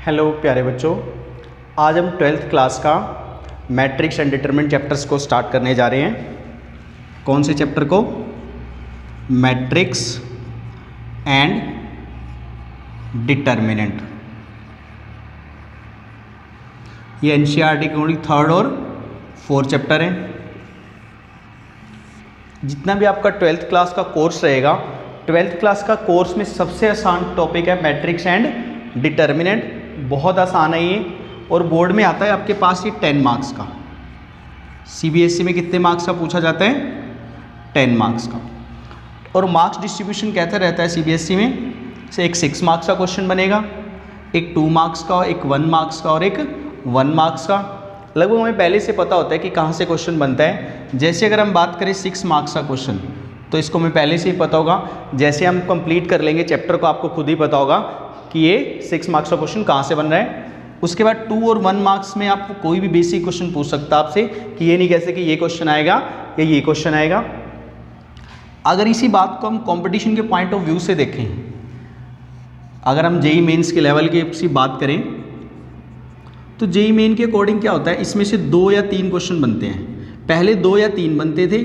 Hello प्यारे बच्चों, आज हम 12th क्लास का मैट्रिक्स एंड डिटरमिनेंट चैप्टर्स को स्टार्ट करने जा रहे हैं। कौन से चैप्टर को? Matrix and determinant. ये एनसीईआरटी के ओनली 3rd और 4th चैप्टर हैं। जितना भी आपका 12th क्लास का कोर्स रहेगा, 12th क्लास का कोर्स में सबसे आसान टॉपिक है मैट्रिक्स एंड डिटरमिनेंट। बहुत आसान है ये, और बोर्ड में आता है आपके पास ये 10 मार्क्स का। सीबीएसई में कितने मार्क्स का पूछा जाता है? 10 मार्क्स का। और मार्क्स डिस्ट्रीब्यूशन कैसा रहता है सीबीएसई में? से एक 6 मार्क्स का क्वेश्चन बनेगा, एक 2 मार्क्स का, एक 1 मार्क्स का और एक 1 मार्क्स का। लगभग हमें पहले से पता होता है कि कहाँ से क्वेश्चन बनता है। जैसे अगर हम बात करें 6 मार्क्स का क्वेश्चन, तो इसको हमें पहले से ही पता होगा। जैसे हम कंप्लीट कर लेंगे चैप्टर को, आपको खुद ही पता होगा कि ये 6 मार्क्स का क्वेश्चन कहाँ से बन रहा है। उसके बाद 2 और 1 मार्क्स में आपको कोई भी बेसिक क्वेश्चन पूछ सकता है आपसे, कि ये नहीं कह सकते कि ये क्वेश्चन आएगा या ये क्वेश्चन आएगा। अगर इसी बात को हम कंपटीशन के पॉइंट ऑफ व्यू से देखें, अगर हम जेईई मेंस के लेवल की बात करें, तो जेईई मेन के अकॉर्डिंग क्या होता है, इसमें से 2 या 3 क्वेश्चन बनते हैं। पहले 2 या 3 बनते थे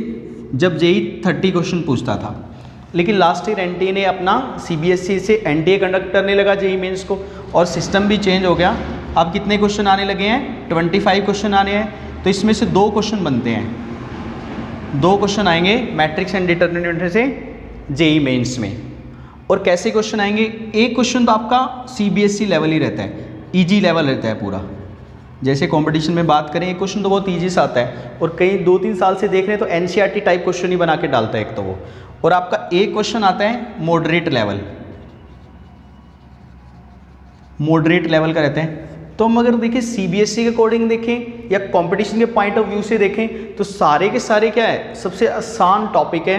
जब जेईई 30 क्वेश्चन पूछता था, लेकिन लास्ट ईयर एनटीए ने अपना सीबीएसई से एनटीए कंडक्ट करने लगा जेईई मेंस को, और सिस्टम भी चेंज हो गया। अब कितने क्वेश्चन आने लगे हैं? 25 क्वेश्चन आने हैं। तो इसमें से 2 क्वेश्चन बनते हैं, 2 क्वेश्चन आएंगे मैट्रिक्स एंड डिटरमिनेंट से जेईई मेंस में। और कैसे क्वेश्चन आएंगे? एक क्वेश्चन तो आपका सीबीएसई लेवल ही रहता है, ईजी लेवल रहता है पूरा। जैसे कंपटीशन में बात करें, एक क्वेश्चन तो बहुत ईजी से आता है, और कई 2-3 साल से देख रहे हैं तो एनसीईआरटी टाइप क्वेश्चन ही बना के डालता है एक तो वो। और आपका एक क्वेश्चन आता है मॉडरेट लेवल, मॉडरेट लेवल का रहता है। तो हम अगर देखें सीबीएसई के अकॉर्डिंग देखें या कंपटीशन के पॉइंट ऑफ व्यू से देखें, तो सारे के सारे क्या है, सबसे आसान टॉपिक है।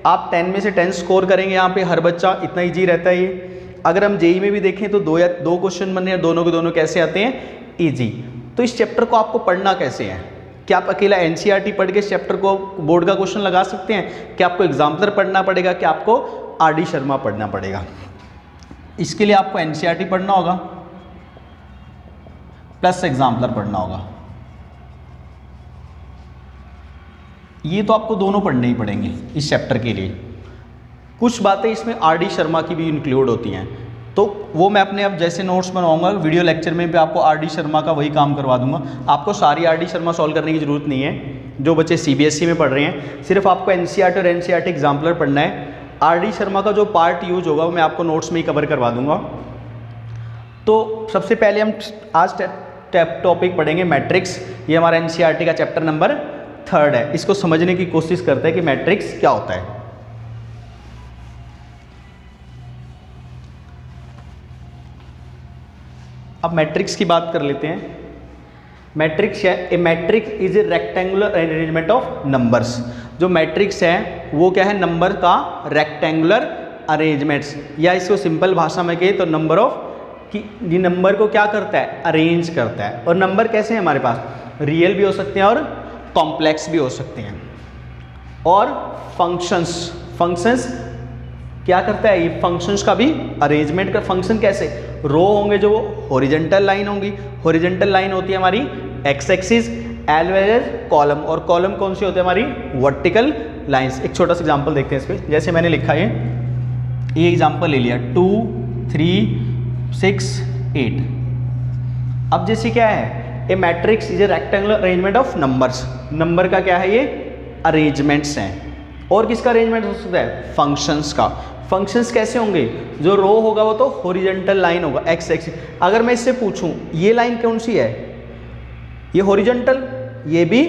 आप 10 में से 10 स्कोर करेंगे यहाँ पे, हर बच्चा, इतना ईजी रहता है ये। अगर हम जेईई में भी देखें तो 2 क्वेश्चन बने हैं, दोनों के दोनों कैसे आते हैं? ईजी। तो इस चैप्टर को आपको पढ़ना कैसे है? क्या आप अकेला एनसीईआरटी पढ़ के इस चैप्टर को बोर्ड का क्वेश्चन लगा सकते हैं? क्या आपको एग्जाम्पलर पढ़ना पड़ेगा? क्या आपको आरडी शर्मा पढ़ना पड़ेगा? इसके लिए आपको एनसीईआरटी पढ़ना होगा प्लस एग्जाम्पलर पढ़ना होगा। ये तो आपको दोनों पढ़ने ही पड़ेंगे इस चैप्टर के लिए। कुछ बातें इसमें आरडी शर्मा की भी इंक्लूड होती हैं, तो वो मैं अपने अब जैसे नोट्स बनवाऊंगा वीडियो लेक्चर में भी आपको आरडी शर्मा का वही काम करवा दूंगा। आपको सारी आरडी शर्मा सॉल्व करने की जरूरत नहीं है। जो बच्चे सीबीएसई में पढ़ रहे हैं, सिर्फ आपको एनसीईआरटी और एनसीईआरटी एग्जाम्पलर पढ़ना है। आरडी शर्मा का जो पार्ट यूज होगा वो मैं आपको नोट्स में ही कवर करवा दूंगा। तो सबसे पहले हम आज टॉपिक पढ़ेंगे मैट्रिक्स। ये हमारा एनसीईआरटी का चैप्टर नंबर 3rd है। इसको समझने की कोशिश करते हैं कि मैट्रिक्स क्या होता है। अब मैट्रिक्स की बात कर लेते हैं। मैट्रिक्स है, a matrix is a rectangular arrangement of numbers. जो मैट्रिक्स है वो क्या है? नंबर का रेक्टेंगुलर अरेंजमेंट्स, या इसको सिंपल भाषा में कहें तो नंबर ऑफ, कि ये नंबर को क्या करता है? अरेंज करता है। और नंबर कैसे हैं हमारे पास? रियल भी हो सकते हैं और कॉम्प्लेक्स भी हो सकते हैं। और फंक्शंस क्या करता है? ये फंक्शंस का भी अरेंजमेंट का। फंक्शन कैसे? रो होंगे जो हॉरिजॉन्टल लाइन होंगी। हॉरिजॉन्टल लाइन होती है हमारी X axis, as well as column. और कॉलम कौन सी होती है? हमारी वर्टिकल लाइंस। एक छोटा सा एग्जांपल देखते हैं इस पर। जैसे मैंने लिखा है, ये एग्जांपल ले लिया 2 3 6 8। अब जैसे क्या है, a matrix is a rectangular arrangement of numbers. Number का क्या है? ये अरेंजमेंट्स हैं। और किसका अरेंजमेंट हो सकता है? फंक्शंस का। फंक्शंस कैसे होंगे? जो रो होगा वो तो हॉरिजॉन्टल लाइन होगा, एक्स एक्सिस। अगर मैं इससे पूछूं ये लाइन कौन सी है? ये हॉरिजॉन्टल, ये भी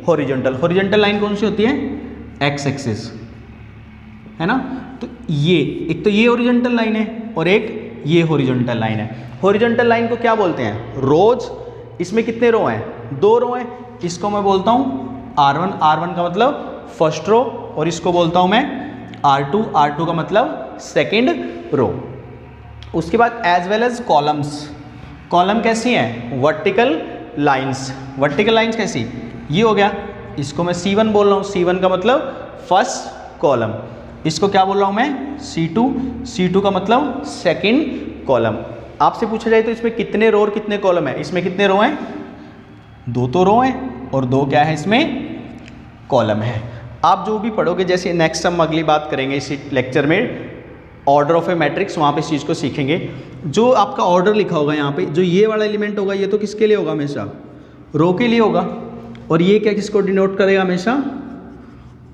हॉरिजॉन्टल। हॉरिजॉन्टल लाइन कौन सी होती है? एक्स एक्सिस, है ना। तो ये एक तो ये हॉरिजॉन्टल लाइन है और एक ये हॉरिजॉन्टल लाइन है। हॉरिजॉन्टल लाइन को क्या बोलते हैं? रोज। इसमें कितने रो हैं? 2 रो हैं। इसको मैं बोलता हूँ R1। R1 का मतलब फर्स्ट रो, और इसको बोलता हूँ मैं R2। R2 का मतलब सेकेंड रो। उसके बाद as well as columns. Column कैसी हैं? Vertical lines. वर्टिकल लाइंस कैसी? ये हो गया, इसको मैं C1 बोल रहा हूँ। C1 का मतलब फर्स्ट कॉलम। इसको क्या बोल रहा हूँ मैं? C2। C2 का मतलब सेकेंड कॉलम। आपसे पूछा जाए तो इसमें कितने रो और कितने कॉलम है, इसमें कितने रो हैं, 2 तो रो हैं और 2 क्या है इसमें कॉलम है। आप जो भी पढ़ोगे, जैसे नेक्स्ट हम अगली बात करेंगे इसी लेक्चर में ऑर्डर ऑफ ए मैट्रिक्स, वहाँ पे इस चीज़ को सीखेंगे। जो आपका ऑर्डर लिखा होगा यहाँ पे, जो ये वाला एलिमेंट होगा ये तो किसके लिए होगा, हमेशा रो के लिए होगा, और ये क्या किसको डिनोट करेगा, हमेशा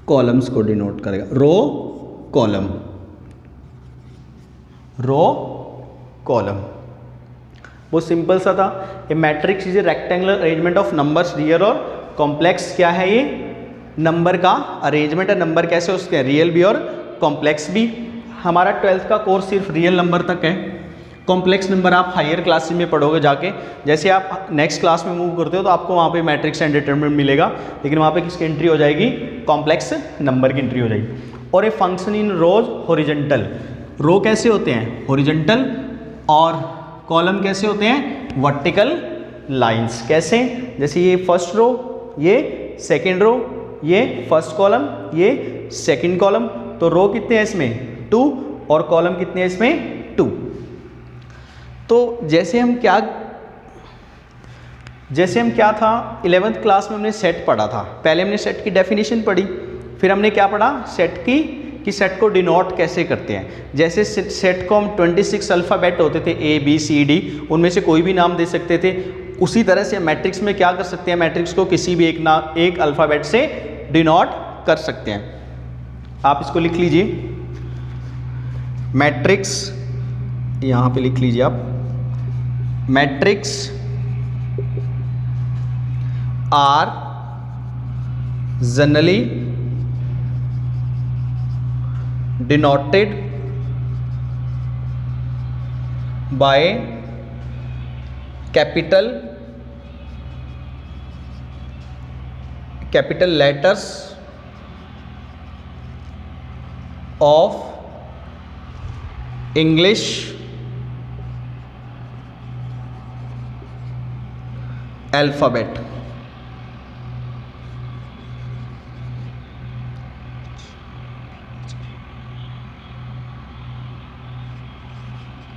कॉलम्स को डिनोट करेगा, रो कॉलम, रो कॉलम। वो सिंपल सा था। A matrix is a rectangular arrangement of numbers, real और कॉम्प्लेक्स। क्या है ये, नंबर का अरेंजमेंट है। नंबर कैसे उसके हैं, रियल भी और कॉम्प्लेक्स भी। हमारा 12th का कोर्स सिर्फ रियल नंबर तक है, कॉम्प्लेक्स नंबर आप हायर क्लासेस में पढ़ोगे जाके। जैसे आप नेक्स्ट क्लास में मूव करते हो तो आपको वहाँ पे मैट्रिक्स एंड डिटरमिनेंट मिलेगा, लेकिन वहाँ पे किसकी एंट्री हो जाएगी, कॉम्प्लेक्स नंबर की एंट्री हो जाएगी। और a function in rose horizontal, रो कैसे होते हैं, हॉरिजॉन्टल, और कॉलम कैसे होते हैं, वर्टिकल लाइंस। कैसे, जैसे ये फर्स्ट रो, ये सेकेंड रो, ये फर्स्ट कॉलम, ये सेकेंड कॉलम। तो रो कितने हैं इसमें, 2, और कॉलम कितने हैं इसमें, 2। तो जैसे हम क्या था 11th क्लास में हमने सेट पढ़ा था। पहले हमने सेट की डेफिनेशन पढ़ी, फिर हमने क्या पढ़ा, सेट की, कि सेट को डिनोट कैसे करते हैं। जैसे सेट को हम 26 अल्फ़ाबेट होते थे, A B C D, उनमें से कोई भी नाम दे सकते थे। उसी तरह से मैट्रिक्स में क्या कर सकते हैं, मैट्रिक्स को किसी भी एक अल्फ़ाबेट से डिनोट कर सकते हैं। आप इसको लिख लीजिए, मैट्रिक्स, यहाँ पे लिख लीजिए आप, matrix are generally denoted by capital letters of English alphabet.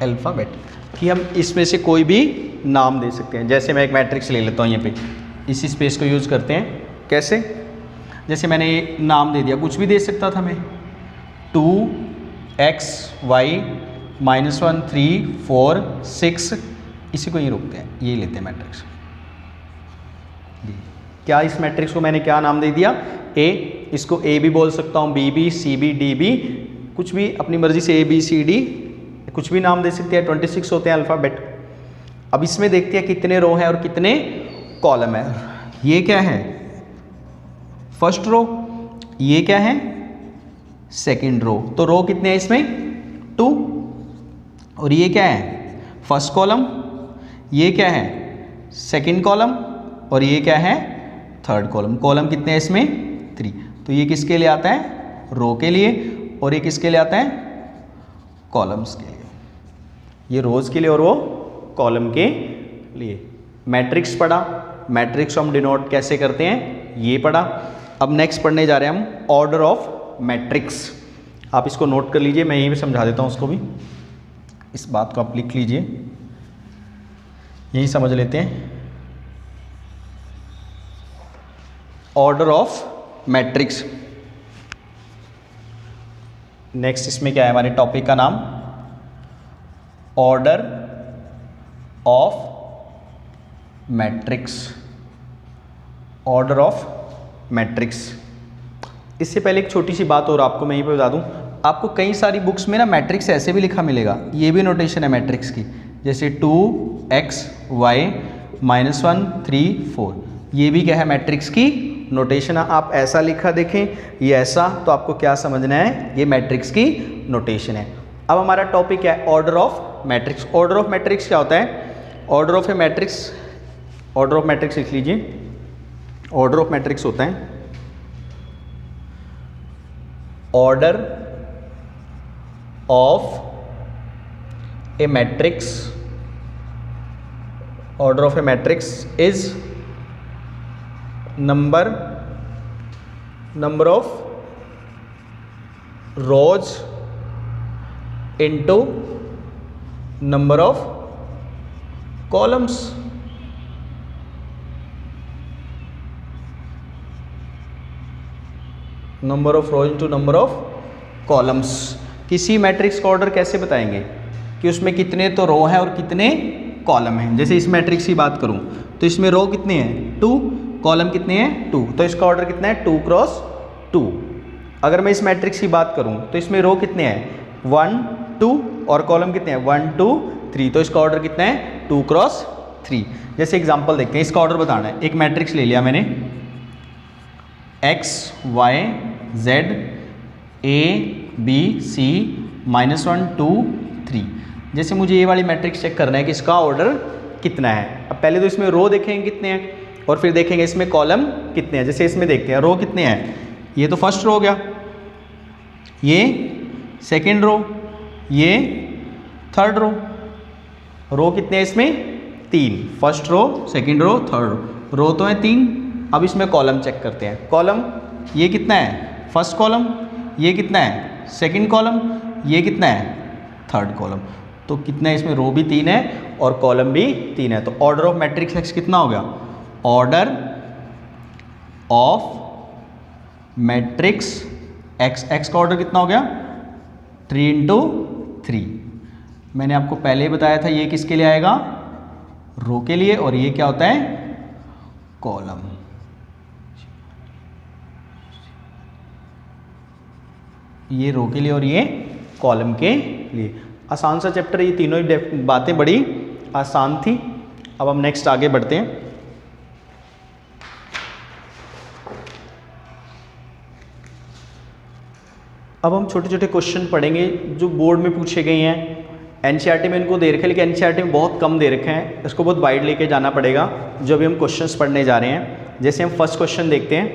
Alphabet कि हम इसमें से कोई भी नाम दे सकते हैं। जैसे मैं एक मैट्रिक्स ले लेता हूँ, यहाँ पे इसी स्पेस को यूज़ करते हैं। कैसे, जैसे मैंने ये नाम दे दिया, कुछ भी दे सकता था मैं, 2x y -1 3 4 6, इसी को ही रोकते हैं, यही लेते हैं मैट्रिक्स। क्या इस मैट्रिक्स को मैंने क्या नाम दे दिया, A। इसको A भी बोल सकता हूँ, B भी, C भी, D भी, कुछ भी अपनी मर्जी से A B C D कुछ भी नाम दे सकते हैं। 26 होते हैं अल्फ़ाबेट। अब इसमें देखते हैं कितने रो हैं और कितने कॉलम है। ये क्या है, फर्स्ट रो, ये क्या है, सेकंड रो। तो रो कितने हैं इसमें, 2, और ये क्या है, फर्स्ट कॉलम, ये क्या है, सेकंड कॉलम, और ये क्या है, थर्ड कॉलम। कॉलम कितने हैं इसमें, 3। तो ये किसके लिए आता है, रो के लिए, और ये किसके लिए आता है, कॉलम्स के लिए। ये रोज के लिए और वो कॉलम के लिए। मैट्रिक्स पढ़ा, मैट्रिक्स हम डिनोट कैसे करते हैं ये पढ़ा। अब नेक्स्ट पढ़ने जा रहे हैं हम ऑर्डर ऑफ मैट्रिक्स। आप इसको नोट कर लीजिए, मैं यहीं पे समझा देता हूँ उसको भी। इस बात को आप लिख लीजिए, यही समझ लेते हैं। Order of matrix. नेक्स्ट इसमें क्या है, हमारे टॉपिक का नाम order of matrix. Order of matrix. इससे पहले एक छोटी सी बात और आपको मैं यहीं पे बता दूं, आपको कई सारी बुक्स में ना मैट्रिक्स ऐसे भी लिखा मिलेगा, ये भी नोटेशन है मैट्रिक्स की, जैसे 2x y -1 3 4, ये भी क्या है, मैट्रिक्स की नोटेशन। आप ऐसा लिखा देखें, ये ऐसा, तो आपको क्या समझना है, ये मैट्रिक्स की नोटेशन है। अब हमारा टॉपिक क्या है, order of matrix. Order of matrix क्या होता है, order of a matrix, order of matrix लिख लीजिए। ऑर्डर ऑफ मैट्रिक्स होता है order of a matrix. Order of a matrix is number of rows into number of columns. Number of row into number of columns. किसी matrix का order कैसे बताएंगे कि उसमें कितने तो रो हैं और कितने कॉलम हैं। जैसे इस मैट्रिक्स की बात करूं तो इसमें रो कितने हैं 2, कॉलम कितने हैं 2, तो इसका ऑर्डर कितना है 2 क्रॉस 2। अगर मैं इस मैट्रिक्स की बात करूं तो इसमें रो कितने हैं 1 2 और कॉलम कितने हैं 1 2 3, तो इसका ऑर्डर कितना है 2 क्रॉस 3। जैसे एग्जांपल देखते हैं, इसका ऑर्डर बताना है। एक मैट्रिक्स ले लिया मैंने x y z a b c -1 2 3। जैसे मुझे ये वाली मैट्रिक्स चेक करना है कि इसका ऑर्डर कितना है। अब पहले तो इसमें रो देखेंगे कितने हैं और फिर देखेंगे इसमें कॉलम कितने हैं। जैसे इसमें देखते हैं रो कितने हैं, ये तो फर्स्ट रो हो गया, ये सेकंड रो, ये थर्ड रो। रो कितने हैं इसमें 3, first row second row third row तो है 3। अब इसमें कॉलम चेक करते हैं। कॉलम ये कितना है फर्स्ट कॉलम, ये कितना है सेकंड कॉलम, ये कितना है थर्ड कॉलम। तो कितना है इसमें रो भी 3 है और कॉलम भी 3 है। तो ऑर्डर ऑफ मैट्रिक्स एक्स कितना हो गया, order of matrix x, x का ऑर्डर कितना हो गया 3 × 3। मैंने आपको पहले ही बताया था ये किसके लिए आएगा, रो के लिए, और ये क्या होता है कॉलम। ये रो के लिए और ये कॉलम के लिए। आसान सा चैप्टर, ये तीनों ही बातें बड़ी आसान थी। अब हम नेक्स्ट आगे बढ़ते हैं। अब हम छोटे छोटे क्वेश्चन पढ़ेंगे जो बोर्ड में पूछे गए हैं। एनसीईआरटी में इनको दे रखे हैं, लेकिन एनसीईआरटी में बहुत कम दे रखे हैं, इसको बहुत वाइड लेके जाना पड़ेगा जो अभी हम क्वेश्चंस पढ़ने जा रहे हैं। जैसे हम फर्स्ट क्वेश्चन देखते हैं,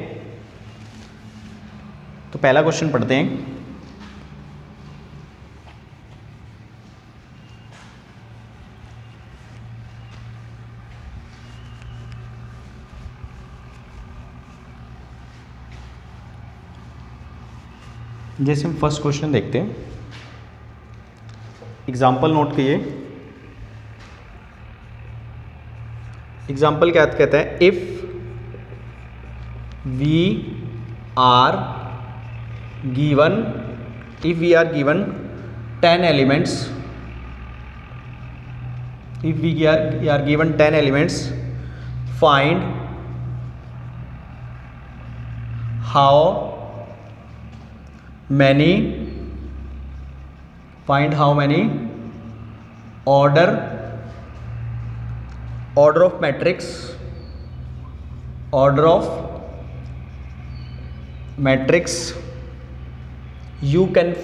तो पहला क्वेश्चन पढ़ते हैं। जैसे हम फर्स्ट क्वेश्चन देखते हैं, एग्जाम्पल नोट कीजिए। एग्जाम्पल क्या कहता है, if we are given 10 elements, if we are given 10 elements, find how many order of matrix you can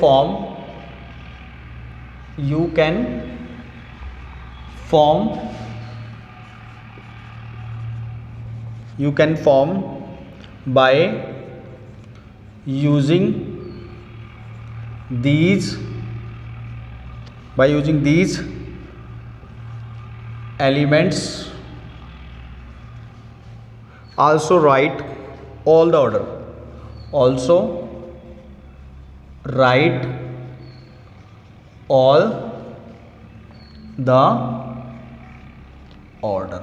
form by using these elements. Also write all the order.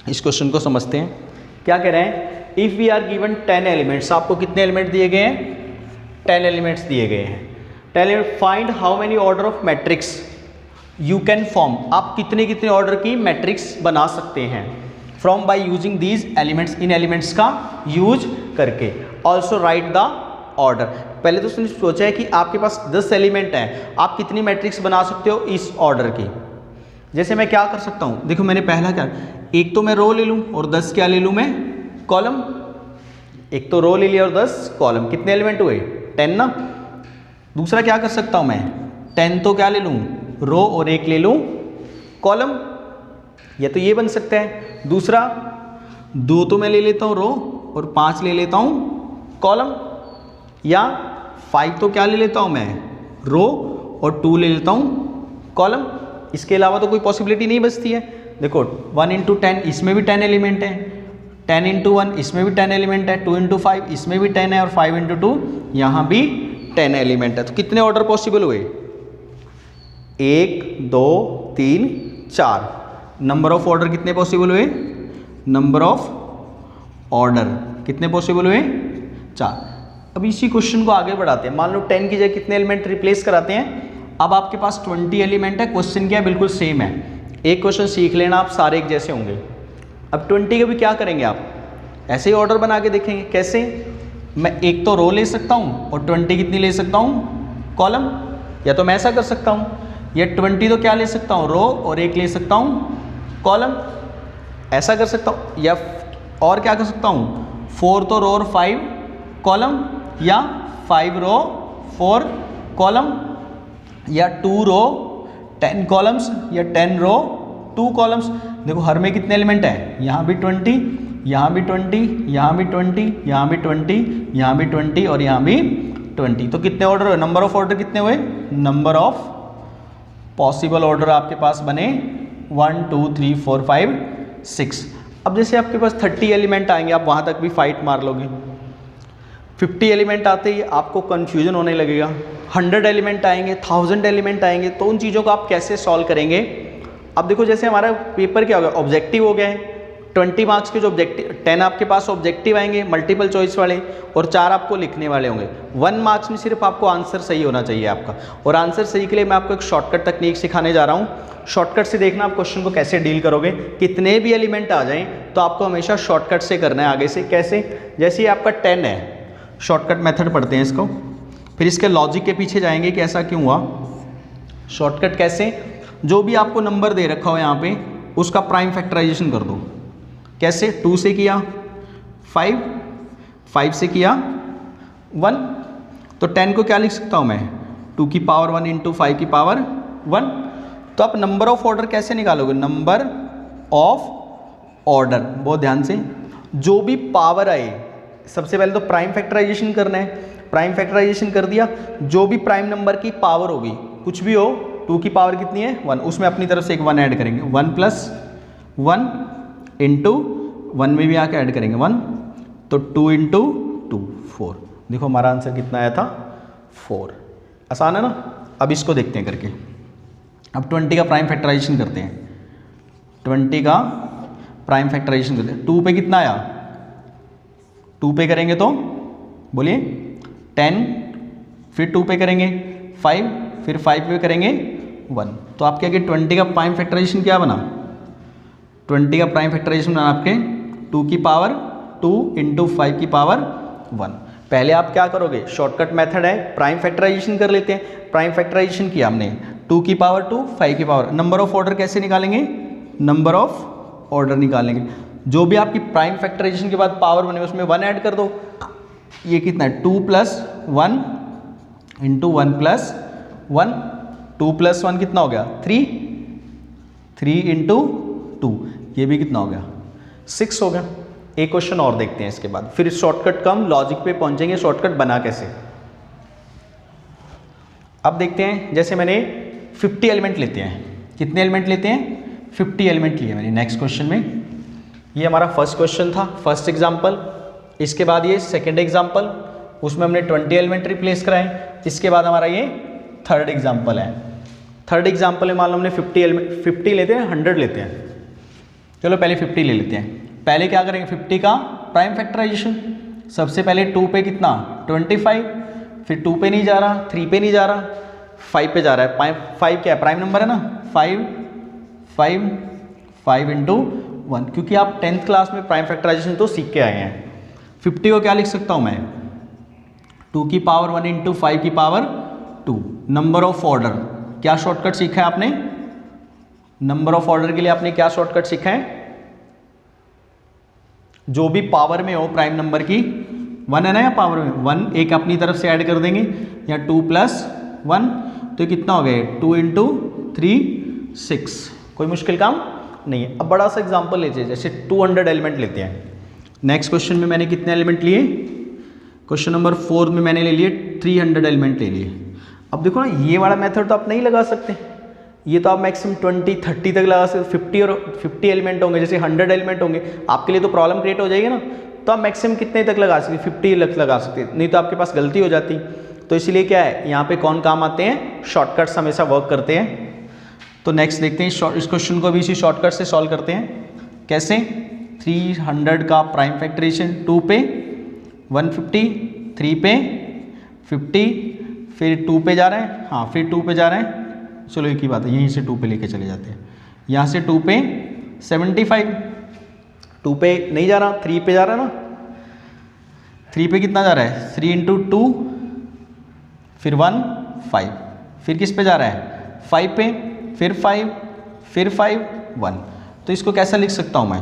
इस question को समझते हैं। क्या कह रहे हैं, if we are given 10 elements, आपको कितने एलिमेंट दिए गए हैं 10 एलिमेंट्स दिए गए हैं। 10 element, find how many order of matrix you can form, आप कितने ऑर्डर की मैट्रिक्स बना सकते हैं from by using these elements, in elements का यूज करके। ऑल्सो राइट द ऑर्डर, पहले तो उसने सोचा है कि आपके पास 10 एलिमेंट हैं, आप कितनी मैट्रिक्स बना सकते हो इस ऑर्डर की। जैसे मैं क्या कर सकता हूँ, देखो मैंने पहला क्या, एक तो मैं रो ले लूँ और 10 क्या ले लूँ मैं कॉलम। एक तो रो ले लिया और 10 कॉलम, कितने एलिमेंट हुए 10 ना। दूसरा क्या कर सकता हूँ मैं, 10 तो क्या ले लूँ रो और 1 ले लूँ कॉलम, या तो ये बन सकता है। दूसरा 2 तो मैं ले लेता हूँ रो और 5 ले लेता हूँ कॉलम, या 5 तो क्या ले लेता हूँ मैं रो और 2 ले लेता हूँ कॉलम। इसके अलावा तो कोई पॉसिबिलिटी नहीं बचती है। देखो 1 × 10 इसमें भी 10 एलिमेंट है, 10 × 1 इसमें भी 10 एलिमेंट है, 2 × 5 इसमें भी 10 है और 5 × 2 यहाँ भी 10 एलिमेंट है। तो कितने ऑर्डर पॉसिबल हुए 1 2 3 4। नंबर ऑफ ऑर्डर कितने पॉसिबल हुए? नंबर ऑफ ऑर्डर कितने पॉसिबल हुए? 4। अब इसी क्वेश्चन को आगे बढ़ाते हैं। मान लो 10 की जगह कितने एलिमेंट रिप्लेस कराते हैं? अब आपके पास 20 एलिमेंट है, क्वेश्चन क्या है? बिल्कुल सेम है। एक क्वेश्चन सीख लेना आप, सारे एक जैसे होंगे। अब 20 के भी क्या करेंगे आप? ऐसे ही ऑर्डर बना के देखेंगे। कैसे? मैं एक तो रो ले सकता हूँ और 20 कितनी ले सकता हूँ? कॉलम। या तो मैं ऐसा कर सकता हूँ, या 20 तो क्या ले सकता हूँ? रो, और एक ले सकता हूँ कॉलम। ऐसा कर सकता हूँ। या और क्या कर सकता हूँ? 4 तो रो और 5 कॉलम, या 5 रो 4 कॉलम, या 2 रो 10 कॉलम्स, या 10 रो 2 कॉलम्स। देखो हर में कितने एलिमेंट हैं? यहाँ भी 20, यहाँ भी 20, यहाँ भी 20, यहाँ भी 20, यहाँ भी 20 और यहाँ भी 20। तो कितने ऑर्डर हुए? नंबर ऑफ ऑर्डर कितने हुए? नंबर ऑफ पॉसिबल ऑर्डर आपके पास बने 1 2 3 4 5 6। अब जैसे आपके पास 30 एलिमेंट आएंगे, आप वहाँ तक भी फाइट मार लोगे। 50 एलिमेंट आते ही आपको कन्फ्यूजन होने लगेगा। 100 एलिमेंट आएंगे, 1000 एलिमेंट आएंगे, तो उन चीज़ों को आप कैसे सॉल्व करेंगे? अब देखो जैसे हमारा पेपर क्या हो गया? ऑब्जेक्टिव हो गया है। 20 मार्क्स के जो ऑब्जेक्टिव, 10 आपके पास ऑब्जेक्टिव आएंगे मल्टीपल चॉइस वाले, और 4 आपको लिखने वाले होंगे। 1 मार्क्स में सिर्फ आपको आंसर सही होना चाहिए आपका। और आंसर सही के लिए मैं आपको एक शॉर्टकट तकनीक सिखाने जा रहा हूँ। शॉर्टकट से देखना आप क्वेश्चन को कैसे डील करोगे। कितने भी एलिमेंट आ जाएं तो आपको हमेशा शॉर्टकट से करना है आगे से। कैसे? जैसे आपका 10 है, शॉर्टकट मेथड पढ़ते हैं इसको, फिर इसके लॉजिक के पीछे जाएंगे कि ऐसा क्यों हुआ। शॉर्टकट कैसे? जो भी आपको नंबर दे रखा हो यहाँ पे, उसका प्राइम फैक्टराइजेशन कर दो। कैसे? 2 से किया 5, 5 से किया 1, तो 10 को क्या लिख सकता हूँ मैं? 2 की पावर 1 इंटू 5 की पावर 1। तो आप नंबर ऑफ ऑर्डर कैसे निकालोगे? नंबर ऑफ ऑर्डर, बहुत ध्यान से, जो भी पावर आए, सबसे पहले तो प्राइम फैक्टराइजेशन करना है। प्राइम फैक्टराइजेशन कर दिया, जो भी प्राइम नंबर की पावर होगी, कुछ भी हो, 2 की पावर कितनी है? 1, उसमें अपनी तरफ से एक 1 ऐड करेंगे। 1 प्लस 1 इंटू 1 में भी आके ऐड करेंगे 1, तो 2 इंटू 2 4। देखो हमारा आंसर कितना आया था? 4। आसान है ना? अब इसको देखते हैं करके। अब 20 का प्राइम फैक्टराइजेशन करते हैं। 20 का प्राइम फैक्टराइजेशन करते हैं। 2 पे कितना आया? 2 पे करेंगे तो बोलिए 10, फिर 2 पे करेंगे 5, फिर 5 पे करेंगे 1। तो आपके आगे 20 का प्राइम फैक्टराइजेशन क्या बना? 20 का प्राइम फैक्टराइजेशन बना आपके 2 की पावर 2 इंटू 5 की पावर 1। पहले आप क्या करोगे? शॉर्टकट मेथड है, प्राइम फैक्टराइजेशन कर लेते हैं। प्राइम फैक्टराइजेशन किया हमने, 2 की पावर 2, 5 की पावर। नंबर ऑफ ऑर्डर कैसे निकालेंगे? नंबर ऑफ ऑर्डर निकालेंगे। जो भी आपकी प्राइम फैक्टराइजेशन के बाद पावर बने उसमें 1 ऐड कर दो। ये कितना है? 2 प्लस 1 इंटू 1 प्लस 1। 2 प्लस 1 कितना हो गया? 3। 3 इंटू 2, ये भी कितना हो गया? 6 हो गया। एक क्वेश्चन और देखते हैं इसके बाद, फिर शॉर्टकट कम लॉजिक पे पहुंचेंगे। शॉर्टकट बना कैसे? अब देखते हैं, जैसे मैंने 50 एलिमेंट लेते हैं। कितने एलिमेंट लेते हैं? 50 एलिमेंट लिए मैंने नेक्स्ट क्वेश्चन में। ये हमारा फर्स्ट क्वेश्चन था, फर्स्ट एग्जाम्पल। इसके बाद ये सेकेंड एग्जाम्पल, उसमें हमने 20 एलिमेंट रिप्लेस कराए। इसके बाद हमारा ये थर्ड एग्जाम्पल है। थर्ड एग्जाम्पल में मान लो हमने 50 लेते हैं, 100 लेते हैं। चलो पहले 50 ले लेते हैं। पहले क्या करेंगे? 50 का प्राइम फैक्टराइजेशन। सबसे पहले 2 पे कितना? 25, फिर 2 पे नहीं जा रहा, 3 पे नहीं जा रहा, 5 पे जा रहा है। 5 क्या है? प्राइम नंबर है ना। 5 इंटू 1, क्योंकि आप 10th क्लास में प्राइम फैक्टराइजेशन तो सीख के आए हैं। 50 को क्या लिख सकता हूँ मैं? 2 की पावर 1 इंटू 5 की पावर 2। नंबर ऑफ ऑर्डर, क्या शॉर्टकट सीखा है आपने? नंबर ऑफ ऑर्डर के लिए आपने क्या शॉर्टकट सीखा है? जो भी पावर में हो प्राइम नंबर की, 1 है ना, या पावर में 1 एक अपनी तरफ से ऐड कर देंगे, या 2 प्लस 1, तो कितना हो गया? 2 इंटू 3 6। कोई मुश्किल काम नहीं है। अब बड़ा सा एग्जांपल लेते हैं, जैसे 200 एलिमेंट लेते हैं। नेक्स्ट क्वेश्चन में मैंने कितने एलिमेंट लिए? क्वेश्चन नंबर 4 में मैंने ले लिए 300 एलिमेंट ले लिए। अब देखो ना, ये वाला मेथड तो आप नहीं लगा सकते, ये तो आप मैक्सिमम 20-30 तक लगा सकते। 50 एलिमेंट होंगे, जैसे 100 एलिमेंट होंगे, आपके लिए तो प्रॉब्लम क्रिएट हो जाएगी ना। तो आप मैक्सिमम कितने तक लगा सकते? 50 लगा सकते, नहीं तो आपके पास गलती हो जाती। तो इसलिए क्या है, यहाँ पे कौन काम आते हैं? शॉर्टकट्स हमेशा वर्क करते हैं। तो नेक्स्ट देखते हैं, इस क्वेश्चन को भी इसी शॉर्टकट से सॉल्व करते हैं। कैसे? 300 का प्राइम फैक्टराइजेशन 2 पे 150, 3 पे 50, फिर 2 पे जा रहे हैं, हाँ फिर 2 पे जा रहे हैं, चलो एक ही बात है, यहीं से 2 पे लेके चले जाते हैं। यहाँ से 2 पे 75, 2 पे नहीं जा रहा, 3 पे जा रहा है ना, 3 पे कितना जा रहा है? 3 × 2, फिर 1 5, फिर किस पे जा रहा है? 5 पे, फिर 5, फिर 5 1। तो इसको कैसा लिख सकता हूँ मैं?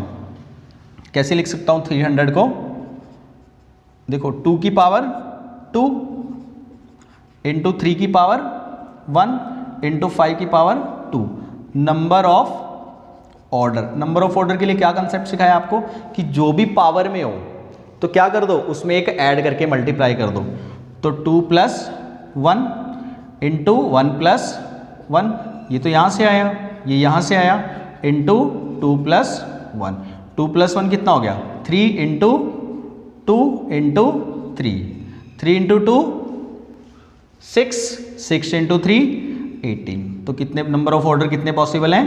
कैसे लिख सकता हूँ 300 को? देखो 2 की पावर 2 इंटू 3 की पावर 1 इंटू 5 की power 2। Number of order, number of order के लिए क्या कंसेप्ट सिखाया आपको कि जो भी पावर में हो तो क्या कर दो, उसमें एक ऐड करके मल्टीप्लाई कर दो। तो 2 + 1 इंटू 1 + 1, ये तो यहाँ से आया, ये यहाँ से आया, इंटू 2 + 1, 2 + 1 कितना हो गया? 3 इंटू 2 इंटू 3, 3 इंटू 2 6, 6 इंटू 3 18। तो कितने नंबर ऑफ ऑर्डर कितने पॉसिबल हैं?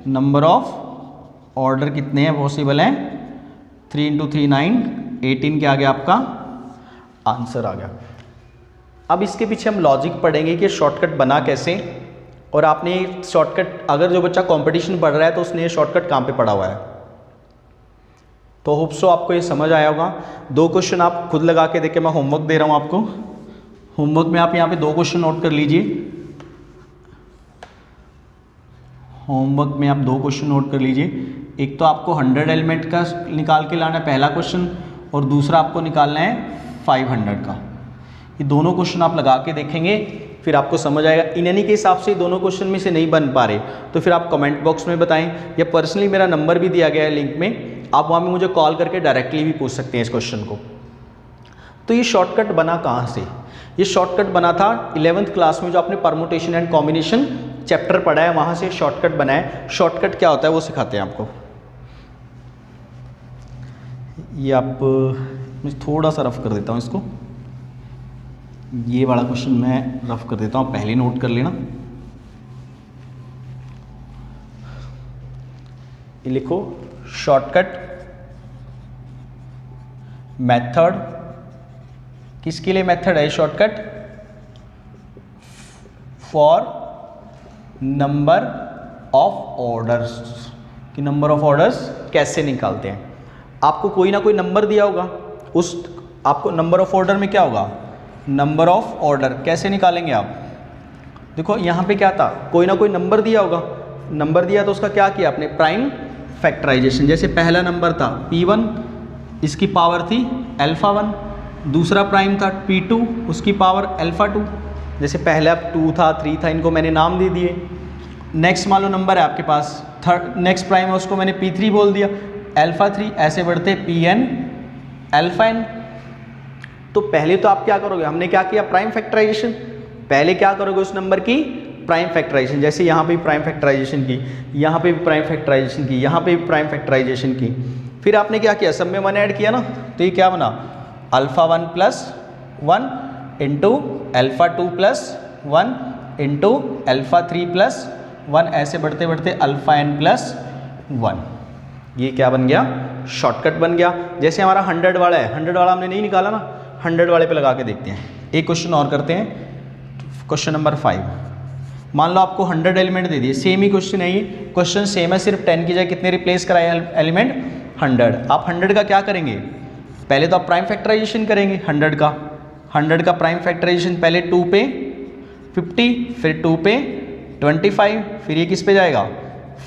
नंबर ऑफ ऑर्डर कितने हैं पॉसिबल हैं? 3 इंटू 3 9, 18 क्या आ गया आपका आंसर आ गया। अब इसके पीछे हम लॉजिक पढ़ेंगे कि शॉर्टकट बना कैसे, और आपने शॉर्टकट, अगर जो बच्चा कंपटीशन पढ़ रहा है तो उसने ये शॉर्टकट कहाँ पे पढ़ा हुआ है। तो होप सो आपको ये समझ आया होगा। 2 क्वेश्चन आप खुद लगा के देखें, मैं होमवर्क दे रहा हूँ आपको। होमवर्क में आप यहाँ पे 2 क्वेश्चन नोट कर लीजिए। होमवर्क में आप 2 क्वेश्चन नोट कर लीजिए। एक तो आपको 100 एलिमेंट का निकाल के लाना है पहला क्वेश्चन, और दूसरा आपको निकालना है 500 का। ये दोनों क्वेश्चन आप लगा के देखेंगे, फिर आपको समझ आएगा। इन एनी के हिसाब से दोनों क्वेश्चन में से नहीं बन पा रहे तो फिर आप कमेंट बॉक्स में बताएं, या पर्सनली मेरा नंबर भी दिया गया है लिंक में, आप वहाँ में मुझे कॉल करके डायरेक्टली भी पूछ सकते हैं इस क्वेश्चन को। तो ये शॉर्टकट बना कहाँ से? ये शॉर्टकट बना था 11th क्लास में, जो आपने परमुटेशन एंड कॉम्बिनेशन चैप्टर पढ़ा है, वहाँ से शॉर्टकट बना है। शॉर्टकट क्या होता है वो सिखाते हैं आपको। ये आप, मैं थोड़ा सा रफ कर देता हूँ इसको, ये वाला क्वेश्चन मैं रफ कर देता हूँ, पहले नोट कर लेना। ये लिखो, शॉर्टकट मेथड, किसके लिए मेथड है shortcut? For number of orders, कि नंबर ऑफ ऑर्डर्स कैसे निकालते हैं। आपको कोई ना कोई नंबर दिया होगा, उस आपको नंबर ऑफ ऑर्डर में क्या होगा? नंबर ऑफ ऑर्डर कैसे निकालेंगे आप? देखो यहाँ पे क्या था, कोई ना कोई नंबर दिया होगा, नंबर दिया तो उसका क्या किया आपने? Prime factorisation. जैसे पहला नंबर था P1, इसकी पावर थी α1, दूसरा प्राइम था P2, उसकी पावर α2। जैसे पहला 2 था, 3 था, इनको मैंने नाम दे दिए। नेक्स्ट मान लो नंबर है आपके पास, थर्ड नेक्स्ट प्राइम है, उसको मैंने P3 बोल दिया, α3, ऐसे बढ़ते Pn αn। तो पहले तो आप क्या करोगे, हमने क्या किया? Prime factorisation. पहले क्या करोगे? उस नंबर की प्राइम फैक्टराइजेशन। जैसे यहाँ पे भी प्राइम फैक्टराइजेशन की, यहाँ पे भी प्राइम फैक्टराइजेशन की, यहाँ पे भी प्राइम फैक्टराइजेशन की। फिर आपने क्या किया? सब में 1 ऐड किया ना, तो ये क्या बना? α1 + 1 इंटू α2 + 1 इंटू α3 + 1, ऐसे बढ़ते बढ़ते αn + 1। ये क्या बन गया? शॉर्टकट बन गया। जैसे हमारा 100 वाला है, 100 वाला हमने नहीं निकाला ना, 100 वाले पे लगा के देखते हैं। एक क्वेश्चन और करते हैं, क्वेश्चन नंबर 5। मान लो आपको 100 एलिमेंट दे दिए, सेम ही क्वेश्चन है, ये क्वेश्चन सेम है, सिर्फ 10 की जगह कितने रिप्लेस कराए एलिमेंट? 100। आप 100 का क्या करेंगे? पहले तो आप प्राइम फैक्टराइजेशन करेंगे 100 का। 100 का प्राइम फैक्टराइजेशन पहले 2 पे 50, फिर 2 पे 25, फिर ये किस पे जाएगा?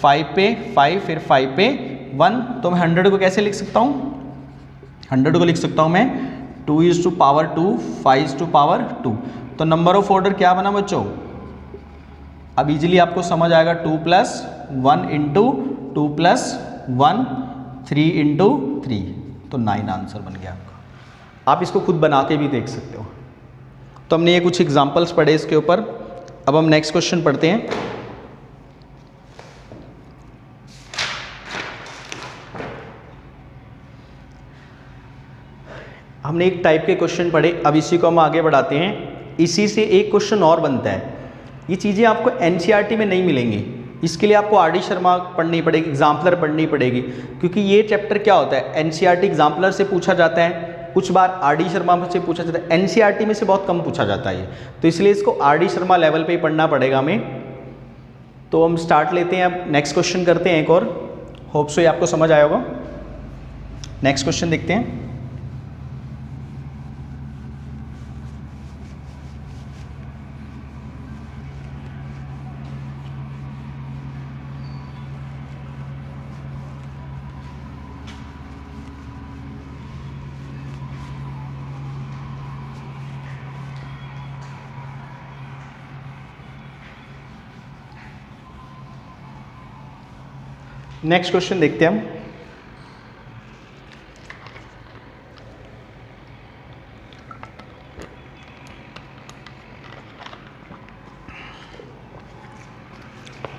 5 पे 5, फिर 5 पे 1। तो मैं 100 को कैसे लिख सकता हूँ? 100 को लिख सकता हूँ मैं 2⁻2, 5⁻2। तो नंबर ऑफ ऑर्डर क्या बना बच्चों? अब इजीली आपको समझ आएगा, 2 + 1 इंटू 2 + 1, 3 इंटू 3, तो 9 आंसर बन गया आपका। आप इसको खुद बना के भी देख सकते हो। तो हमने ये कुछ एग्जांपल्स पढ़े इसके ऊपर। अब हम नेक्स्ट क्वेश्चन पढ़ते हैं। हमने एक टाइप के क्वेश्चन पढ़े, अब इसी को हम आगे बढ़ाते हैं। इसी से एक क्वेश्चन और बनता है। ये चीज़ें आपको एनसीईआरटी में नहीं मिलेंगी, इसके लिए आपको आर डी शर्मा पढ़नी पड़ेगी, एग्जाम्पलर पढ़नी पड़ेगी, क्योंकि ये चैप्टर क्या होता है, एनसीईआरटी एग्जाम्पलर से पूछा जाता है, कुछ बार आर डी शर्मा से पूछा जाता है, एनसीईआरटी में से बहुत कम पूछा जाता है ये, तो इसलिए इसको आर डी शर्मा लेवल पे ही पढ़ना पड़ेगा हमें। तो हम स्टार्ट लेते हैं, अब नेक्स्ट क्वेश्चन करते हैं एक और, होप सो ये आपको समझ आया होगा। नेक्स्ट क्वेश्चन देखते हैं। नेक्स्ट क्वेश्चन देखते हैं हम।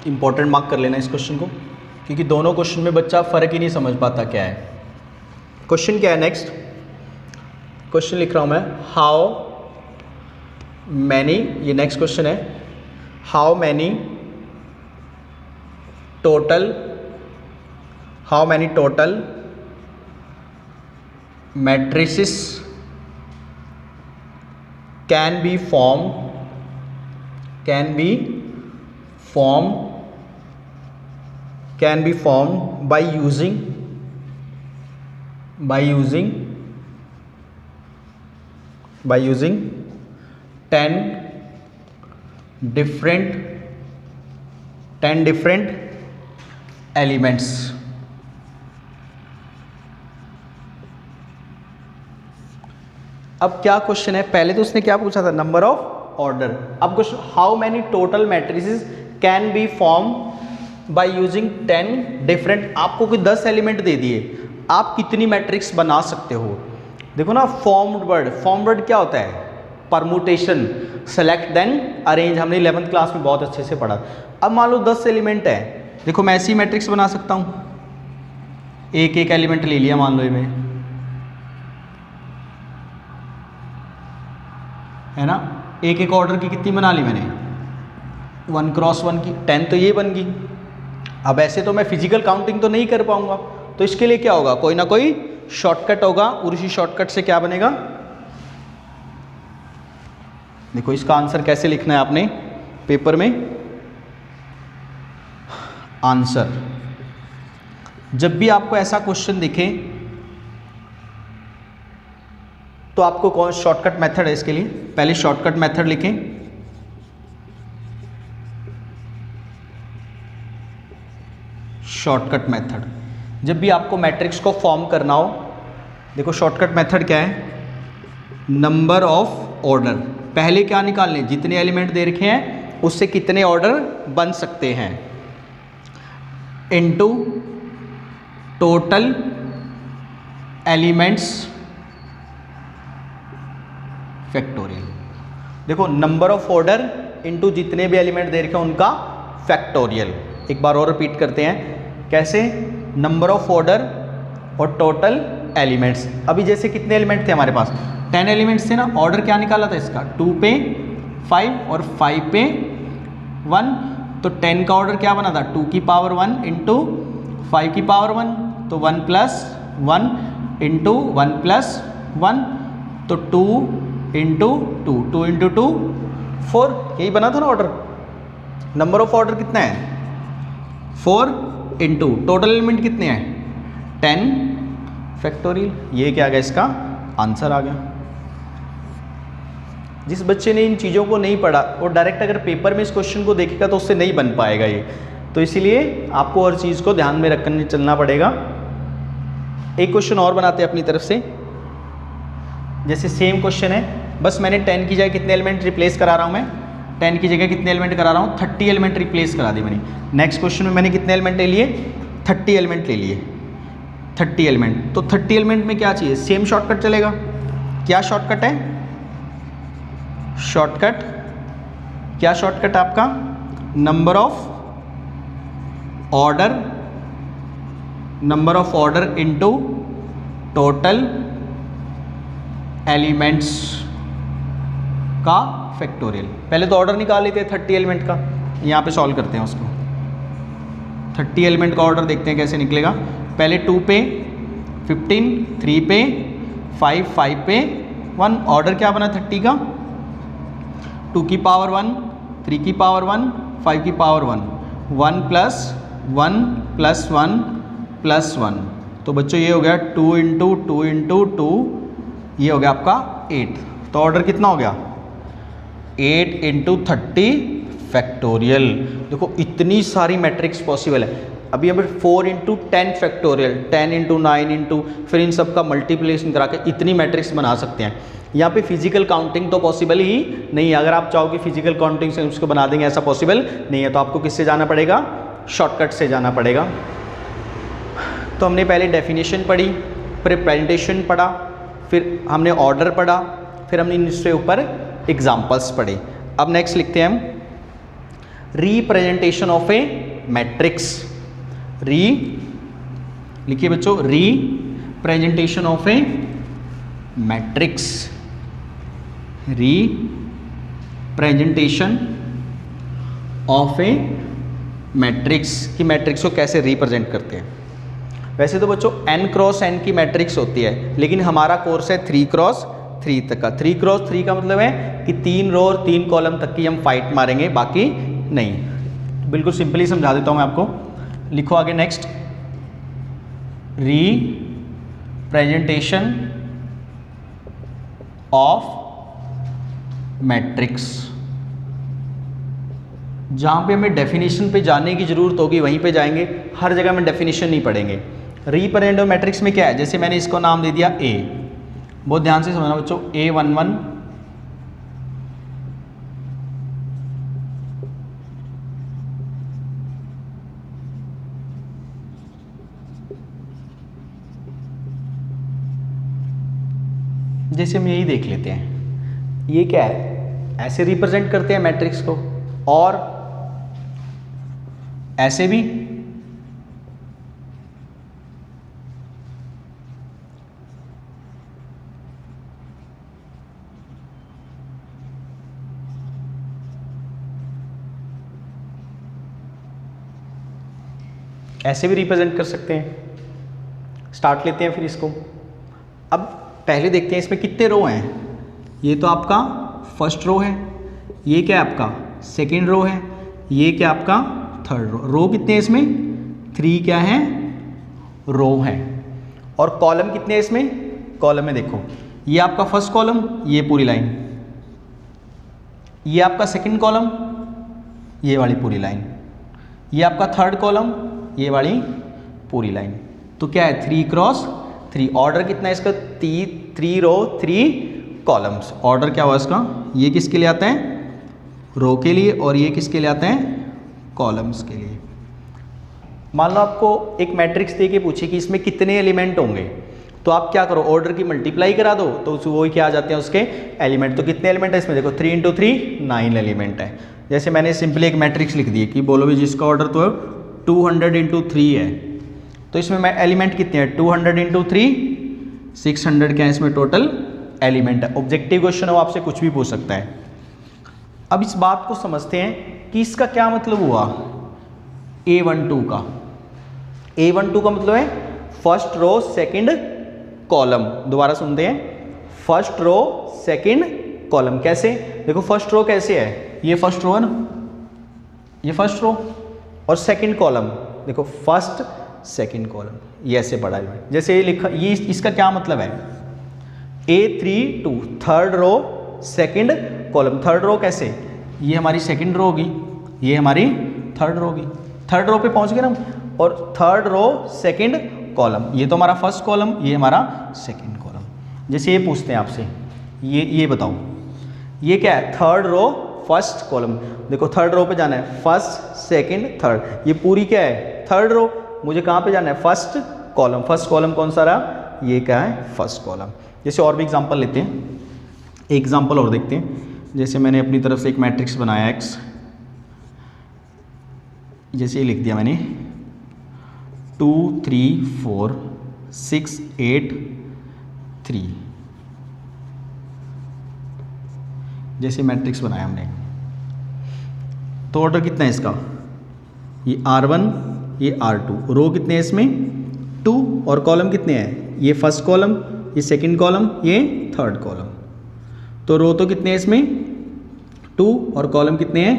इंपॉर्टेंट मार्क कर लेना इस क्वेश्चन को, क्योंकि दोनों क्वेश्चन में बच्चा फर्क ही नहीं समझ पाता क्या है। क्वेश्चन क्या है, नेक्स्ट क्वेश्चन लिख रहा हूं मैं, हाउ मैनी, ये नेक्स्ट क्वेश्चन है, how many total matrices can be formed by using 10 different elements। अब क्या क्वेश्चन है, पहले तो उसने क्या पूछा था, नंबर ऑफ ऑर्डर। अब question, how many total matrices can be form by using 10 different, आपको कोई 10 एलिमेंट दे दिए, आप कितनी मैट्रिक्स बना सकते हो। देखो ना, फॉर्म्ड वर्ड क्या होता है, परमुटेशन, सेलेक्ट देन अरेंज, हमने 11th क्लास में बहुत अच्छे से पढ़ा। अब मान लो 10 एलिमेंट है, देखो मैं ऐसी मैट्रिक्स बना सकता हूँ, एक एलिमेंट ले लिया मान लो ये है ना, एक ऑर्डर की कितनी बना ली मैंने, 1 क्रॉस 1 की 10 तो ये बन गई। अब ऐसे तो मैं फिजिकल काउंटिंग तो नहीं कर पाऊंगा, तो इसके लिए क्या होगा, कोई ना कोई शॉर्टकट होगा, और उसी शॉर्टकट से क्या बनेगा, देखो इसका आंसर कैसे लिखना है आपने पेपर में। आंसर, जब भी आपको ऐसा क्वेश्चन दिखे तो आपको कौन शॉर्टकट मेथड है इसके लिए, पहले शॉर्टकट मेथड लिखें, शॉर्टकट मेथड। जब भी आपको मैट्रिक्स को फॉर्म करना हो, देखो शॉर्टकट मेथड क्या है, नंबर ऑफ ऑर्डर, पहले क्या निकालने, जितने एलिमेंट दे रखे हैं उससे कितने ऑर्डर बन सकते हैं, इनटू टोटल एलिमेंट्स फैक्टोरियल। देखो नंबर ऑफ ऑर्डर इनटू जितने भी एलिमेंट दे रखे हैं उनका फैक्टोरियल। एक बार और रिपीट करते हैं, कैसे, नंबर ऑफ ऑर्डर और टोटल एलिमेंट्स। अभी जैसे कितने एलिमेंट थे हमारे पास, 10 एलिमेंट्स थे ना, ऑर्डर क्या निकाला था इसका, 2 पे 5 और 5 पे 1, तो 10 का ऑर्डर क्या बना था, 2 की पावर 1 इंटू 5 की पावर 1, तो 1 प्लस 1 इंटू 1 प्लस 1, तो 2 इंटू 2, 2 इंटू 2 4, यही बना था ना ऑर्डर। नंबर ऑफ ऑर्डर कितना है, 4 इंटू टोटल एलिमेंट कितने हैं, 10 फैक्टोरियल। ये क्या आ गया, इसका आंसर आ गया। जिस बच्चे ने इन चीज़ों को नहीं पढ़ा और डायरेक्ट अगर पेपर में इस क्वेश्चन को देखेगा तो उससे नहीं बन पाएगा ये, तो इसीलिए आपको हर चीज़ को ध्यान में रखने चलना पड़ेगा। एक क्वेश्चन और बनाते हैं अपनी तरफ से, जैसे सेम क्वेश्चन है, बस मैंने 10 की जगह कितने एलिमेंट रिप्लेस करा रहा हूँ मैं, 10 की जगह कितने एलिमेंट करा रहा हूँ, 30 एलिमेंट रिप्लेस करा दी मैंने। नेक्स्ट क्वेश्चन में मैंने कितने एलिमेंट ले लिए, 30 एलिमेंट ले लिए, 30 एलिमेंट। तो 30 एलिमेंट में क्या चाहिए, सेम शॉर्टकट चलेगा। क्या शॉर्टकट है, शॉर्टकट क्या, शॉर्टकट आपका number of order into total elements का फैक्टोरियल। पहले तो ऑर्डर निकाल लेते हैं 30 एलिमेंट का, यहाँ पे सॉल्व करते हैं उसको। 30 एलिमेंट का ऑर्डर देखते हैं कैसे निकलेगा। पहले 2 पे 15, 3 पे 5, 5 पे 1, ऑर्डर क्या बना 30 का, 2 की पावर 1, 3 की पावर 1, 5 की पावर 1, 1 प्लस 1 प्लस 1 प्लस 1। तो बच्चों ये हो गया 2 इंटू 2 इंटू 2, ये हो गया आपका 8। तो ऑर्डर कितना हो गया 8 इंटू 30 फैक्टोरियल। देखो इतनी सारी मैट्रिक्स पॉसिबल है। अभी हमें 4 इंटू 10 फैक्टोरियल, 10 इंटू 9 इंटू, फिर इन सब का मल्टीप्लिकेशन करा के इतनी मैट्रिक्स बना सकते हैं। यहाँ पे फिजिकल काउंटिंग तो पॉसिबल ही नहीं है। अगर आप चाहो कि फिजिकल काउंटिंग से उसको बना देंगे, ऐसा पॉसिबल नहीं है। तो आपको किससे जाना पड़ेगा, शॉर्टकट से जाना पड़ेगा। तो हमने पहले डेफिनेशन पढ़ी, फिर प्रेजेंटेशन पढ़ा, फिर हमने ऑर्डर पढ़ा, फिर हमने इसके ऊपर एग्जाम्पल्स पढ़े। अब नेक्स्ट लिखते हैं हम रिप्रेजेंटेशन ऑफ ए मैट्रिक्स। लिखिए बच्चों, representation of a matrix. Representation of a matrix की मैट्रिक्स को कैसे रिप्रेजेंट करते हैं। वैसे तो बच्चों n क्रॉस n की मैट्रिक्स होती है, लेकिन हमारा कोर्स है 3 क्रॉस 3 तक का। 3 क्रॉस 3 का मतलब है कि 3 रो और 3 कॉलम तक की हम फाइट मारेंगे, बाकी नहीं। बिल्कुल सिंपली समझा देता हूँ मैं आपको। लिखो आगे नेक्स्ट, रिप्रेजेंटेशन ऑफ मैट्रिक्स। जहाँ पे हमें डेफिनेशन पे जाने की जरूरत होगी वहीं पे जाएंगे, हर जगह में डेफिनेशन नहीं पढ़ेंगे। रिप्रेजेंट ऑफ मैट्रिक्स में क्या है, जैसे मैंने इसको नाम दे दिया ए, बहुत ध्यान से समझना बच्चों। A11 जैसे हम यही देख लेते हैं, ये क्या है, ऐसे रिप्रेजेंट करते हैं मैट्रिक्स को, और ऐसे भी, ऐसे भी रिप्रेजेंट कर सकते हैं। स्टार्ट लेते हैं फिर इसको। अब पहले देखते हैं इसमें कितने रो हैं। ये तो आपका फर्स्ट रो है, ये क्या है आपका सेकंड रो है, ये क्या आपका थर्ड रो। रो कितने हैं इसमें, 3 क्या है रो है। और कॉलम कितने हैं इसमें, कॉलम में देखो, ये आपका फर्स्ट कॉलम, ये पूरी लाइन, ये आपका सेकंड कॉलम, ये वाली पूरी लाइन, ये आपका थर्ड कॉलम, ये वाली पूरी लाइन। तो क्या है 3 क्रॉस 3। ऑर्डर कितना है इसका, 3 रो 3 कॉलम्स। ऑर्डर क्या हुआ इसका, ये किसके लिए आता है, रो के लिए, और ये किसके लिए आते हैं, कॉलम्स के लिए। मान लो आपको एक मैट्रिक्स दे के पूछे कि इसमें कितने एलिमेंट होंगे, तो आप क्या करो, ऑर्डर की मल्टीप्लाई करा दो, तो वही क्या आ जाते हैं उसके एलिमेंट। तो कितने एलिमेंट है इसमें, देखो 3 इंटू 3 9 एलिमेंट है। जैसे मैंने सिंपली एक मैट्रिक्स लिख दी कि बोलो भी जिसका ऑर्डर तो 200 इंटू 3 है, तो इसमें मैं एलिमेंट कितने हैं, 200 इंटू 3 600 क्या है इसमें टोटल एलिमेंट है। ऑब्जेक्टिव क्वेश्चन हो, आपसे कुछ भी पूछ सकता है। अब इस बात को समझते हैं कि इसका क्या मतलब हुआ A12 का। A12 का मतलब है फर्स्ट रो सेकंड कॉलम। दोबारा सुनते हैं, फर्स्ट रो सेकंड कॉलम। कैसे, देखो फर्स्ट रो कैसे है, ये फर्स्ट रो है ना, ये फर्स्ट रो, और सेकंड कॉलम देखो फर्स्ट सेकंड कॉलम, ये ऐसे पढ़ा है। जैसे ये लिखा, ये इसका क्या मतलब है, A32 third row second column. Third row कैसे, ये हमारी सेकंड रो होगी, ये हमारी थर्ड रो होगी। थर्ड रो पे पहुंच गए ना, और थर्ड रो सेकंड कॉलम, ये तो हमारा फर्स्ट कॉलम, ये हमारा सेकंड कॉलम। जैसे ये पूछते हैं आपसे, ये बताओ, ये क्या है, थर्ड रो फर्स्ट कॉलम। देखो थर्ड रो पे जाना है, फर्स्ट सेकंड थर्ड, ये पूरी क्या है थर्ड रो। मुझे कहाँ पे जाना है, फर्स्ट कॉलम। फर्स्ट कॉलम कौन सा रहा, ये क्या है फर्स्ट कॉलम। जैसे और भी एग्जांपल लेते हैं, एक एग्जांपल और देखते हैं। जैसे मैंने अपनी तरफ से एक मैट्रिक्स बनाया x, जैसे ये लिख दिया मैंने 2 3 4 6 8 3, जैसे मैट्रिक्स बनाया हमने। तो ऑर्डर कितना है इसका, ये R1 ये R2। रो कितने हैं इसमें 2 और कॉलम कितने हैं, ये फर्स्ट कॉलम, ये सेकंड कॉलम, ये थर्ड कॉलम। तो रो तो कितने हैं इसमें 2 और कॉलम कितने हैं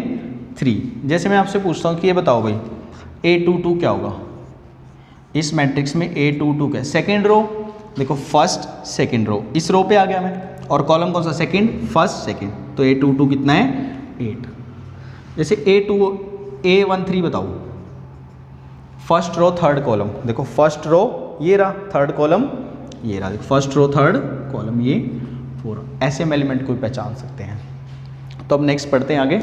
3। जैसे मैं आपसे पूछता हूँ कि ये बताओ भाई A22 क्या होगा इस मैट्रिक्स में, A22 क्या है, सेकेंड रो, देखो फर्स्ट सेकेंड रो, इस रो पे आ गया मैं, और कॉलम कौन सा सेकेंड, फर्स्ट सेकेंड, तो A22 कितना है 8। जैसे A13 बताओ, फर्स्ट रो थर्ड कॉलम, देखो फर्स्ट रो ये रहा, थर्ड कॉलम ये रहा, देखो फर्स्ट रो थर्ड कॉलम ये 4। ऐसे हम एलिमेंट को पहचान सकते हैं। तो अब नेक्स्ट पढ़ते हैं आगे।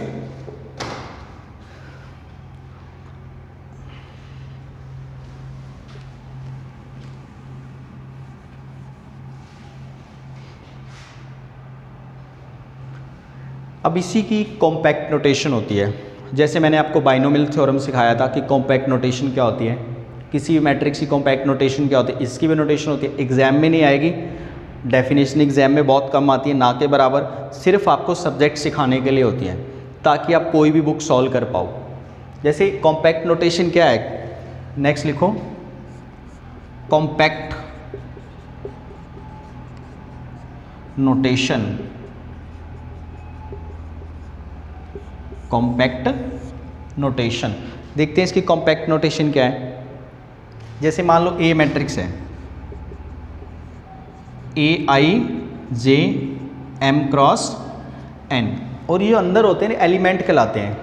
अब इसी की कॉम्पैक्ट नोटेशन होती है। जैसे मैंने आपको बाइनोमियल थ्योरम सिखाया था कि कॉम्पैक्ट नोटेशन क्या होती है, किसी भी मैट्रिक्स की कॉम्पैक्ट नोटेशन क्या होती है, इसकी भी नोटेशन होती है। एग्जाम में नहीं आएगी, डेफिनेशन एग्जाम में बहुत कम आती है, ना के बराबर, सिर्फ आपको सब्जेक्ट सिखाने के लिए होती है ताकि आप कोई भी बुक सॉल्व कर पाओ। जैसे कॉम्पैक्ट नोटेशन क्या है, नेक्स्ट लिखो, कॉम्पैक्ट नोटेशन, कॉम्पैक्ट नोटेशन। देखते हैं इसकी कॉम्पैक्ट नोटेशन क्या है। जैसे मान लो ए मैट्रिक्स है, AIJM क्रॉस N, और ये अंदर होते हैं एलिमेंट कहलाते हैं,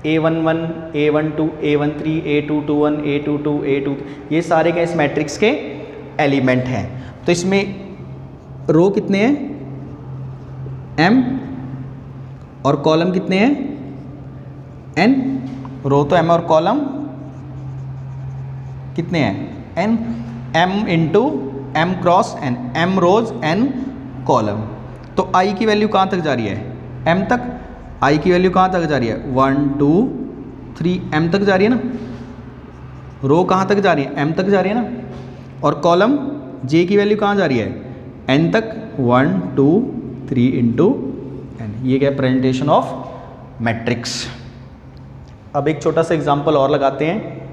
A11, A12, A13, A221, A22, A2, ये सारे क्या इस मैट्रिक्स के एलिमेंट हैं। तो इसमें रो कितने हैं M और कॉलम कितने हैं N। रो तो M और कॉलम कितने हैं N, M into M cross N, M रोज N कॉलम। तो I की वैल्यू कहाँ तक जा रही है M तक, I की वैल्यू कहाँ तक जा रही है 1 2 3 M तक जा रही है ना। रो कहाँ तक जा रही है M तक जा रही है ना। और कॉलम J की वैल्यू कहाँ जा रही है N तक, 1 2 3 इंटू N। ये क्या प्रेजेंटेशन ऑफ मैट्रिक्स। अब एक छोटा सा एग्जाम्पल और लगाते हैं।